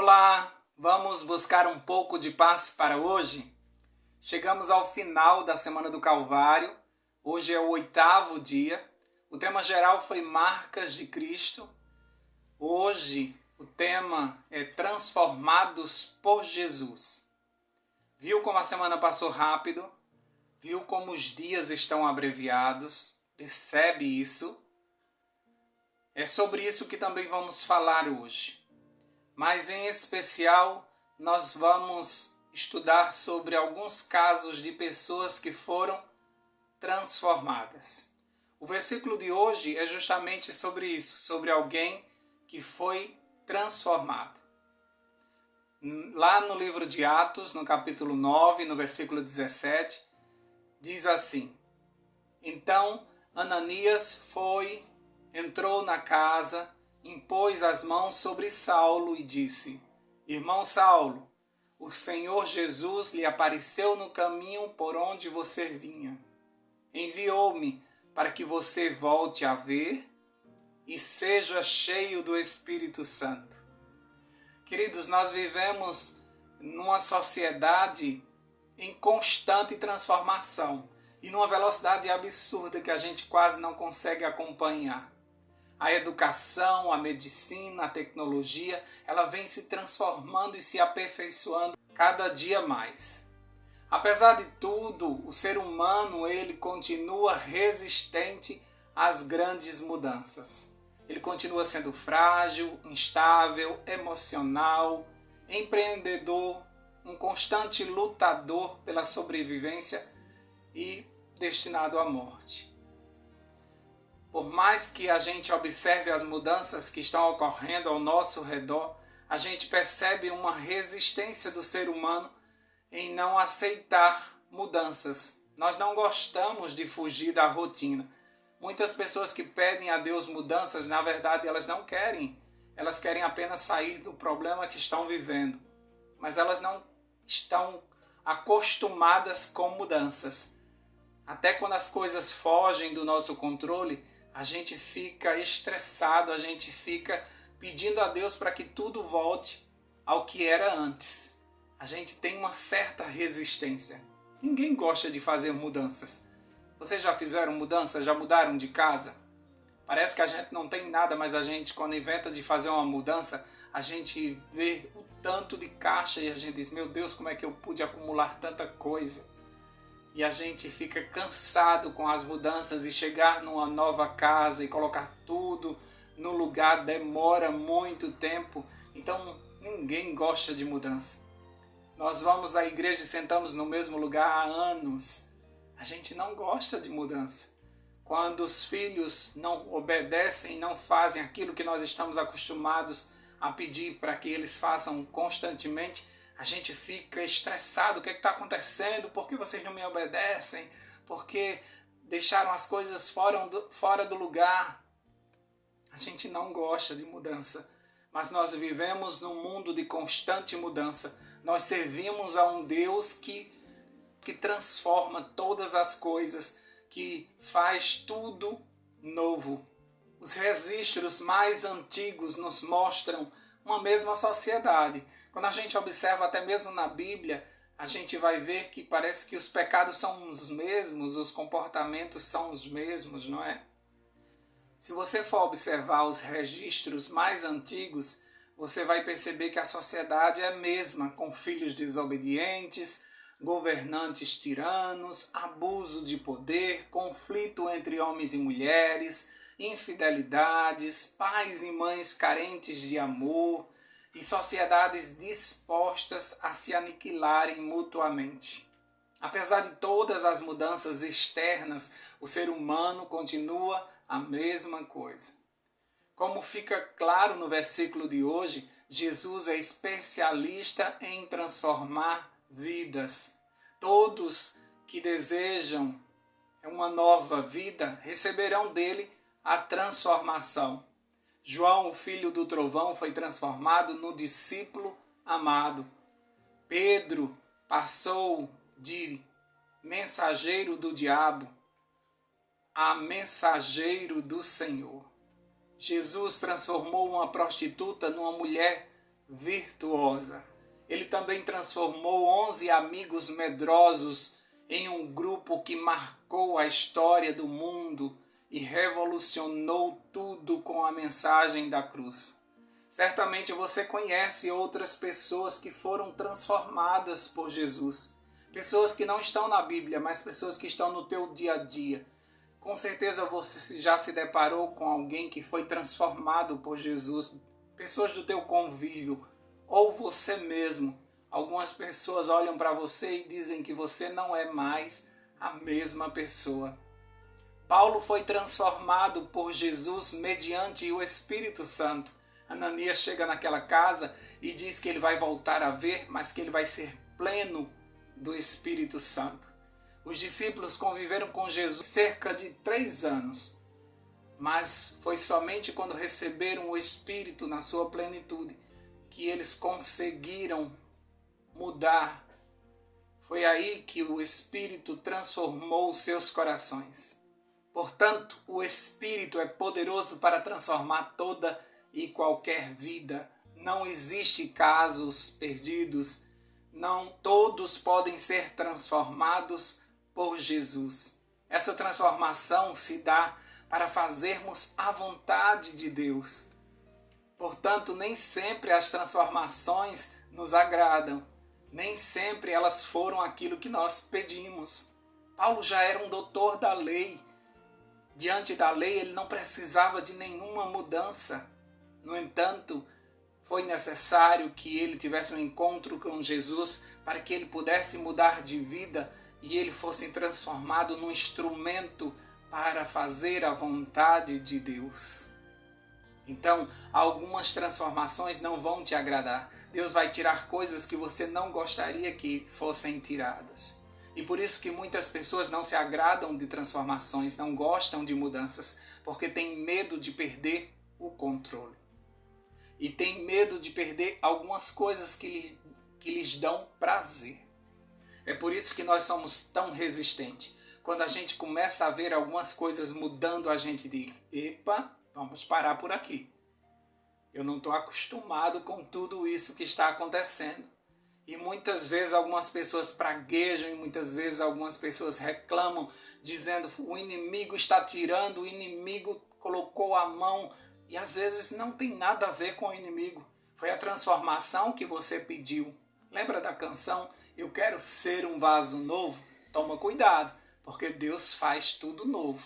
Olá, vamos buscar um pouco de paz para hoje? Chegamos ao final da Semana do Calvário, hoje é o 8º dia. O tema geral foi Marcas de Cristo. Hoje o tema é Transformados por Jesus. Viu como a semana passou rápido? Viu como os dias estão abreviados? Percebe isso? É sobre isso que também vamos falar hoje. Mas em especial, nós vamos estudar sobre alguns casos de pessoas que foram transformadas. O versículo de hoje é justamente sobre isso, sobre alguém que foi transformado. Lá no livro de Atos, no capítulo 9, no versículo 17, diz assim: Então Ananias entrou na casa, impôs as mãos sobre Saulo e disse: Irmão Saulo, o Senhor Jesus lhe apareceu no caminho por onde você vinha. Enviou-me para que você volte a ver e seja cheio do Espírito Santo. Queridos, nós vivemos numa sociedade em constante transformação e numa velocidade absurda que a gente quase não consegue acompanhar. A educação, a medicina, a tecnologia, ela vem se transformando e se aperfeiçoando cada dia mais. Apesar de tudo, o ser humano ele continua resistente às grandes mudanças. Ele continua sendo frágil, instável, emocional, empreendedor, um constante lutador pela sobrevivência e destinado à morte. Por mais que a gente observe as mudanças que estão ocorrendo ao nosso redor, a gente percebe uma resistência do ser humano em não aceitar mudanças. Nós não gostamos de fugir da rotina. Muitas pessoas que pedem a Deus mudanças, na verdade, elas não querem. Elas querem apenas sair do problema que estão vivendo. Mas elas não estão acostumadas com mudanças. Até quando as coisas fogem do nosso controle, a gente fica estressado, a gente fica pedindo a Deus para que tudo volte ao que era antes. A gente tem uma certa resistência. Ninguém gosta de fazer mudanças. Vocês já fizeram mudanças? Já mudaram de casa? Parece que a gente não tem nada, mas a gente, quando inventa de fazer uma mudança, a gente vê o tanto de caixa e a gente diz, meu Deus, como é que eu pude acumular tanta coisa? E a gente fica cansado com as mudanças e chegar numa nova casa e colocar tudo no lugar demora muito tempo. Então ninguém gosta de mudança. Nós vamos à igreja e sentamos no mesmo lugar há anos. A gente não gosta de mudança. Quando os filhos não obedecem, não fazem aquilo que nós estamos acostumados a pedir para que eles façam constantemente, a gente fica estressado. O que está acontecendo? Por que vocês não me obedecem? Por que deixaram as coisas fora do lugar? A gente não gosta de mudança. Mas nós vivemos num mundo de constante mudança. Nós servimos a um Deus que transforma todas as coisas, que faz tudo novo. Os registros mais antigos nos mostram uma mesma sociedade. Quando a gente observa até mesmo na Bíblia, a gente vai ver que parece que os pecados são os mesmos, os comportamentos são os mesmos, não é? Se você for observar os registros mais antigos, você vai perceber que a sociedade é a mesma, com filhos desobedientes, governantes tiranos, abuso de poder, conflito entre homens e mulheres, infidelidades, pais e mães carentes de amor, e sociedades dispostas a se aniquilarem mutuamente. Apesar de todas as mudanças externas, o ser humano continua a mesma coisa. Como fica claro no versículo de hoje, Jesus é especialista em transformar vidas. Todos que desejam uma nova vida receberão dele a transformação. João, o filho do trovão, foi transformado no discípulo amado. Pedro passou de mensageiro do diabo a mensageiro do Senhor. Jesus transformou uma prostituta numa mulher virtuosa. Ele também transformou 11 amigos medrosos em um grupo que marcou a história do mundo e revolucionou tudo com a mensagem da cruz. Certamente você conhece outras pessoas que foram transformadas por Jesus. Pessoas que não estão na Bíblia, mas pessoas que estão no teu dia a dia. Com certeza você já se deparou com alguém que foi transformado por Jesus. Pessoas do teu convívio, ou você mesmo. Algumas pessoas olham para você e dizem que você não é mais a mesma pessoa. Paulo foi transformado por Jesus mediante o Espírito Santo. Ananias chega naquela casa e diz que ele vai voltar a ver, mas que ele vai ser pleno do Espírito Santo. Os discípulos conviveram com Jesus cerca de 3 anos, mas foi somente quando receberam o Espírito na sua plenitude que eles conseguiram mudar. Foi aí que o Espírito transformou seus corações. Portanto, o Espírito é poderoso para transformar toda e qualquer vida. Não existe casos perdidos. Não todos podem ser transformados por Jesus. Essa transformação se dá para fazermos a vontade de Deus. Portanto, nem sempre as transformações nos agradam. Nem sempre elas foram aquilo que nós pedimos. Paulo já era um doutor da lei. Diante da lei, ele não precisava de nenhuma mudança. No entanto, foi necessário que ele tivesse um encontro com Jesus para que ele pudesse mudar de vida e ele fosse transformado num instrumento para fazer a vontade de Deus. Então, algumas transformações não vão te agradar. Deus vai tirar coisas que você não gostaria que fossem tiradas. E por isso que muitas pessoas não se agradam de transformações, não gostam de mudanças, porque têm medo de perder o controle. E têm medo de perder algumas coisas que lhes dão prazer. É por isso que nós somos tão resistentes. Quando a gente começa a ver algumas coisas mudando, a gente diz, epa, vamos parar por aqui. Eu não estou acostumado com tudo isso que está acontecendo. E muitas vezes algumas pessoas praguejam e muitas vezes algumas pessoas reclamam, dizendo o inimigo está tirando, o inimigo colocou a mão. E às vezes não tem nada a ver com o inimigo. Foi a transformação que você pediu. Lembra da canção? Eu quero ser um vaso novo? Toma cuidado, porque Deus faz tudo novo.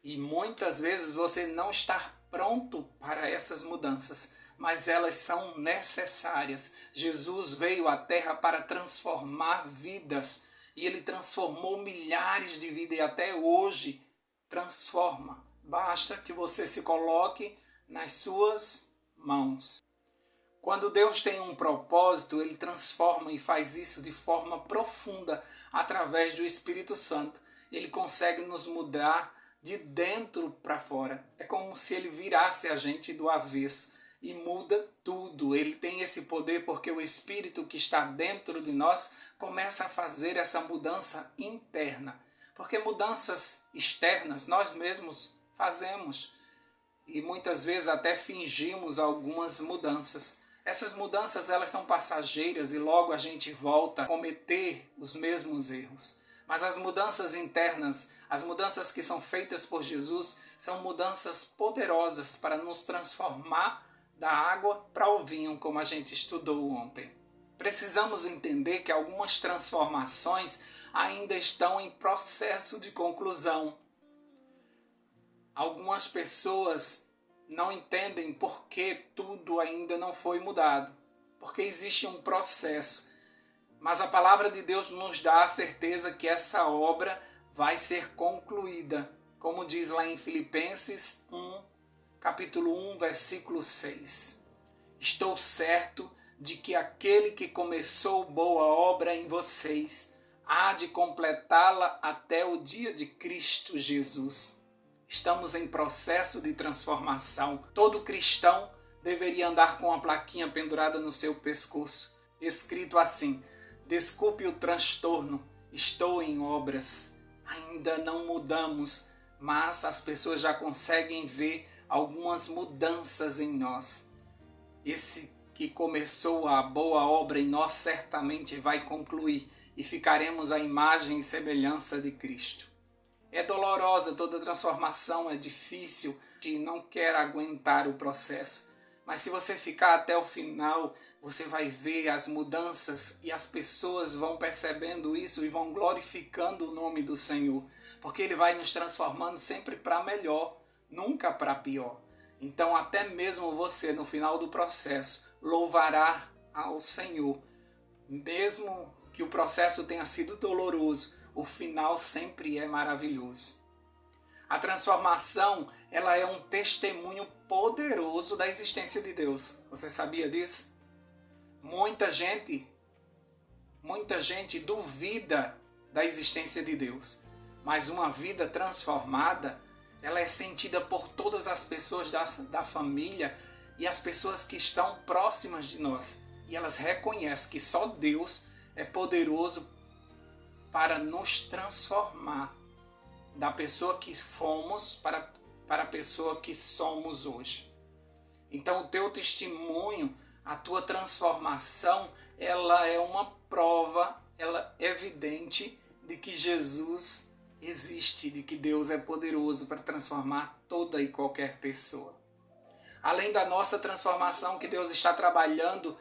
E muitas vezes você não está pronto para essas mudanças, mas elas são necessárias. Jesus veio à Terra para transformar vidas, e Ele transformou milhares de vidas, e até hoje transforma. Basta que você se coloque nas suas mãos. Quando Deus tem um propósito, Ele transforma e faz isso de forma profunda, através do Espírito Santo. Ele consegue nos mudar de dentro para fora. É como se Ele virasse a gente do avesso e muda tudo. Ele tem esse poder porque o Espírito que está dentro de nós começa a fazer essa mudança interna. Porque mudanças externas nós mesmos fazemos. E muitas vezes até fingimos algumas mudanças. Essas mudanças elas são passageiras e logo a gente volta a cometer os mesmos erros. Mas as mudanças internas, as mudanças que são feitas por Jesus, são mudanças poderosas para nos transformar da água para o vinho, como a gente estudou ontem. Precisamos entender que algumas transformações ainda estão em processo de conclusão. Algumas pessoas não entendem por que tudo ainda não foi mudado, porque existe um processo. Mas a palavra de Deus nos dá a certeza que essa obra vai ser concluída, como diz lá em Filipenses 1, capítulo 1, versículo 6. Estou certo de que aquele que começou boa obra em vocês há de completá-la até o dia de Cristo Jesus. Estamos em processo de transformação. Todo cristão deveria andar com uma plaquinha pendurada no seu pescoço, escrito assim: desculpe o transtorno, estou em obras. Ainda não mudamos, mas as pessoas já conseguem ver algumas mudanças em nós. Esse que começou a boa obra em nós certamente vai concluir e ficaremos à imagem e semelhança de Cristo. É dolorosa toda transformação, é difícil e não quer aguentar o processo. Mas se você ficar até o final, você vai ver as mudanças e as pessoas vão percebendo isso e vão glorificando o nome do Senhor. Porque Ele vai nos transformando sempre para melhor, nunca para pior. Então até mesmo você no final do processo louvará ao Senhor. Mesmo que o processo tenha sido doloroso, o final sempre é maravilhoso. A transformação, ela é um testemunho poderoso da existência de Deus. Você sabia disso? Muita gente duvida da existência de Deus. Mas uma vida transformada, ela é sentida por todas as pessoas da família e as pessoas que estão próximas de nós. E elas reconhecem que só Deus é poderoso para nos transformar da pessoa que fomos para a pessoa que somos hoje. Então o teu testemunho, a tua transformação, ela é uma prova, ela é evidente de que Jesus existe, de que Deus é poderoso para transformar toda e qualquer pessoa. Além da nossa transformação que Deus está trabalhando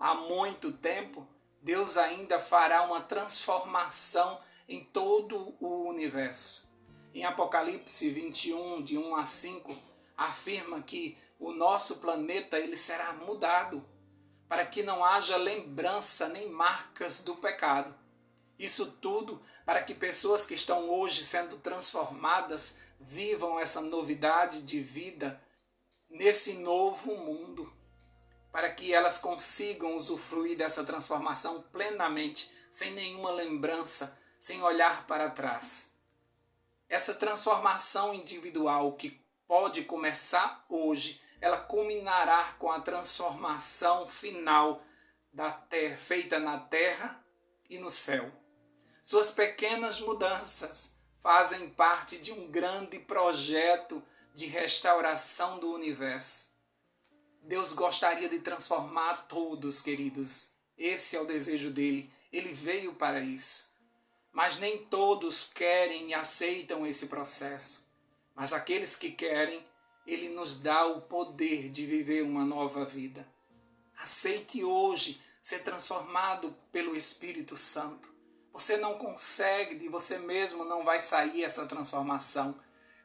há muito tempo, Deus ainda fará uma transformação em todo o universo. Em Apocalipse 21, de 1 a 5, afirma que o nosso planeta ele será mudado para que não haja lembrança nem marcas do pecado. Isso tudo para que pessoas que estão hoje sendo transformadas vivam essa novidade de vida nesse novo mundo, para que elas consigam usufruir dessa transformação plenamente, sem nenhuma lembrança, sem olhar para trás. Essa transformação individual que pode começar hoje, ela culminará com a transformação final da terra, feita na terra e no céu. Suas pequenas mudanças fazem parte de um grande projeto de restauração do universo. Deus gostaria de transformar todos, queridos. Esse é o desejo dele. Ele veio para isso. Mas nem todos querem e aceitam esse processo. Mas aqueles que querem, ele nos dá o poder de viver uma nova vida. Aceite hoje ser transformado pelo Espírito Santo. Você não consegue, de você mesmo não vai sair essa transformação.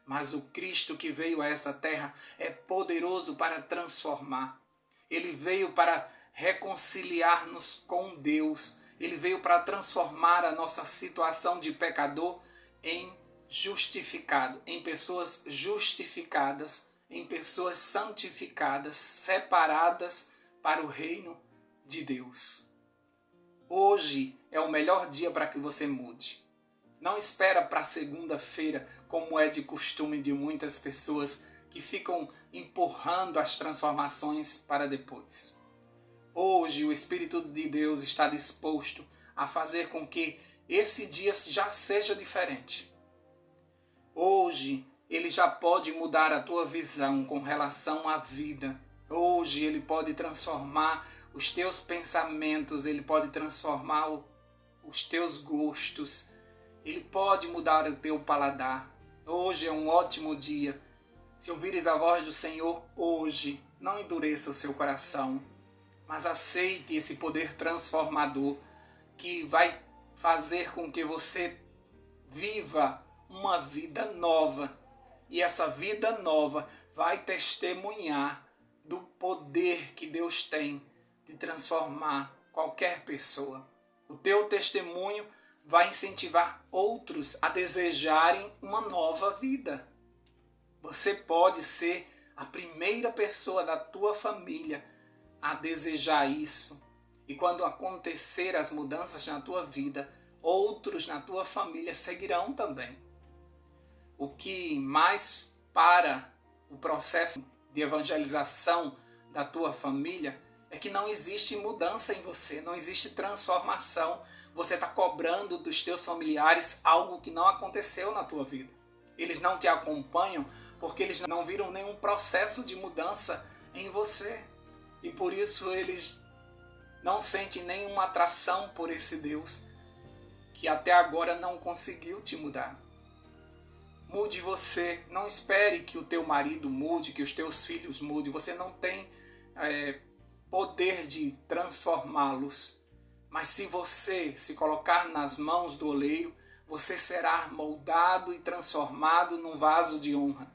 Mas o Cristo que veio a essa terra é poderoso para transformar. Ele veio para reconciliar-nos com Deus. Ele veio para transformar a nossa situação de pecador em justificado, em pessoas justificadas, em pessoas santificadas, separadas para o reino de Deus. Hoje é o melhor dia para que você mude. Não espera para segunda-feira, como é de costume de muitas pessoas que ficam empurrando as transformações para depois. Hoje o Espírito de Deus está disposto a fazer com que esse dia já seja diferente. Hoje ele já pode mudar a tua visão com relação à vida. Hoje ele pode transformar os teus pensamentos, ele pode transformar os teus gostos, ele pode mudar o teu paladar. Hoje é um ótimo dia. Se ouvires a voz do Senhor hoje, não endureça o seu coração, mas aceite esse poder transformador que vai fazer com que você viva uma vida nova. E essa vida nova vai testemunhar do poder que Deus tem de transformar qualquer pessoa. O teu testemunho vai incentivar outros a desejarem uma nova vida. Você pode ser a primeira pessoa da tua família a desejar isso. E quando acontecer as mudanças na tua vida, outros na tua família seguirão também. O que mais para o processo de evangelização da tua família é que não existe mudança em você, não existe transformação. Você está cobrando dos teus familiares algo que não aconteceu na tua vida. Eles não te acompanham porque eles não viram nenhum processo de mudança em você. e por isso eles não sentem nenhuma atração por esse Deus que até agora não conseguiu te mudar. Mude você, não espere que o teu marido mude, que os teus filhos mudem. Você não tem poder de transformá-los. Mas se você se colocar nas mãos do oleiro, você será moldado e transformado num vaso de honra.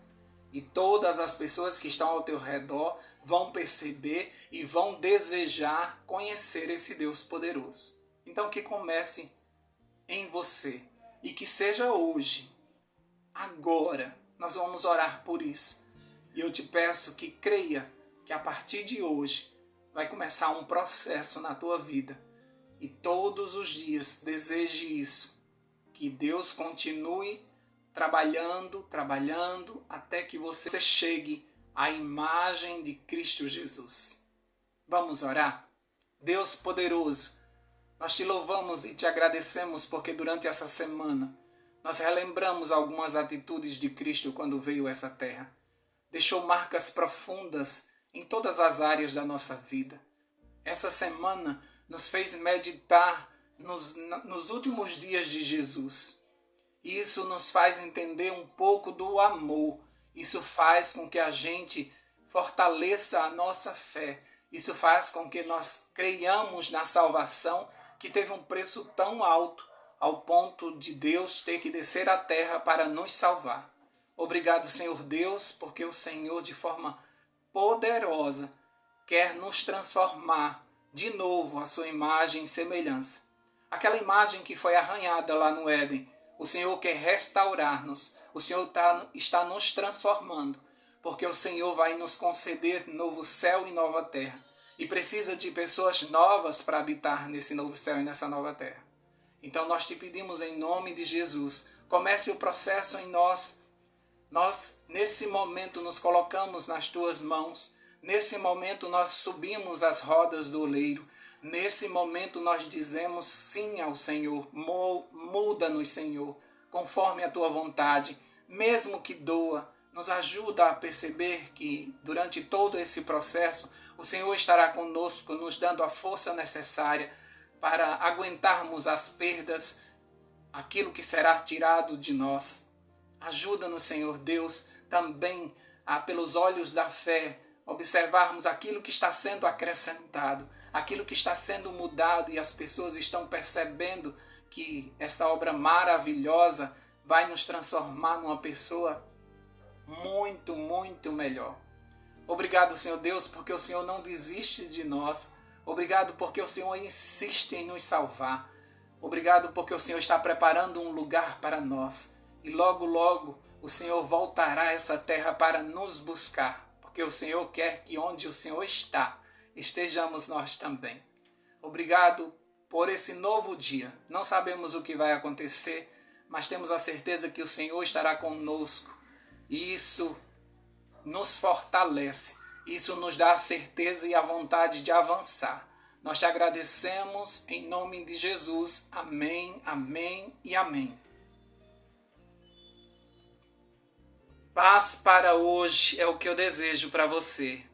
E todas as pessoas que estão ao teu redor vão perceber e vão desejar conhecer esse Deus poderoso. Então que comece em você e que seja hoje. Agora, nós vamos orar por isso. E eu te peço que creia que a partir de hoje vai começar um processo na tua vida. E todos os dias deseje isso. Que Deus continue trabalhando, até que você chegue à imagem de Cristo Jesus. Vamos orar? Deus poderoso, nós te louvamos e te agradecemos porque durante essa semana nós relembramos algumas atitudes de Cristo quando veio a essa terra. Deixou marcas profundas em todas as áreas da nossa vida. Essa semana nos fez meditar nos últimos dias de Jesus. Isso nos faz entender um pouco do amor. Isso faz com que a gente fortaleça a nossa fé. Isso faz com que nós creiamos na salvação que teve um preço tão alto ao ponto de Deus ter que descer à terra para nos salvar. Obrigado, Senhor Deus, porque o Senhor, de forma poderosa, quer nos transformar de novo à sua imagem e semelhança. Aquela imagem que foi arranhada lá no Éden, o Senhor quer restaurar-nos, o Senhor está nos transformando, porque o Senhor vai nos conceder novo céu e nova terra. E precisa de pessoas novas para habitar nesse novo céu e nessa nova terra. Então nós te pedimos em nome de Jesus, comece o processo em nós. Nós, nesse momento, nos colocamos nas tuas mãos. Nesse momento, nós subimos as rodas do oleiro. Nesse momento, nós dizemos sim ao Senhor. Muda-nos, Senhor, conforme a tua vontade. Mesmo que doa, nos ajuda a perceber que, durante todo esse processo, o Senhor estará conosco, nos dando a força necessária para aguentarmos as perdas, aquilo que será tirado de nós. Ajuda-nos, Senhor Deus, também pelos olhos da fé, observarmos aquilo que está sendo acrescentado, aquilo que está sendo mudado e as pessoas estão percebendo que essa obra maravilhosa vai nos transformar numa pessoa muito, muito melhor. Obrigado, Senhor Deus, porque o Senhor não desiste de nós. Obrigado porque o Senhor insiste em nos salvar. Obrigado porque o Senhor está preparando um lugar para nós. E logo, logo, o Senhor voltará a essa terra para nos buscar. Porque o Senhor quer que onde o Senhor está, estejamos nós também. Obrigado por esse novo dia. Não sabemos o que vai acontecer, mas temos a certeza que o Senhor estará conosco. E isso nos fortalece. Isso nos dá a certeza e a vontade de avançar. Nós te agradecemos em nome de Jesus. Amém, amém e amém. Paz para hoje é o que eu desejo para você.